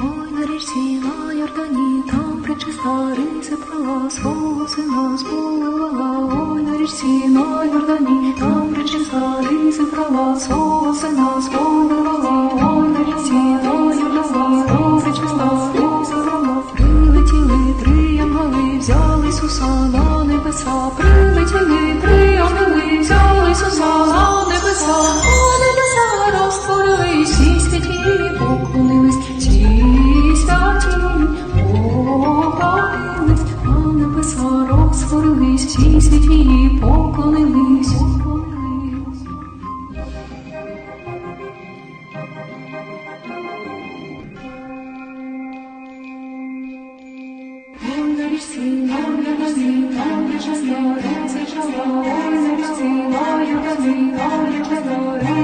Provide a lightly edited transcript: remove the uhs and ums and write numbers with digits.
ой, на річці, на Йордані, там пречиста риси плела, свого сина сповила. Ой, на річці, на Йордані, там пречиста риси плела, свого сина сповила. Ой, на річці, на Йордані, там пречиста риси плела. Прилетіли три янголи, взяли Ісуса на небеса. Прилетіли три ангели, взяли Ісуса на небеса. На небеса розтворились, всі святі поклонились, всі святі поклонились. На небеса розтворились, всі святі поклонились. Ой, на річці, на Йордані, там пречиста риси плела. Ой, на річці, на Йордані, там пречиста риси плела.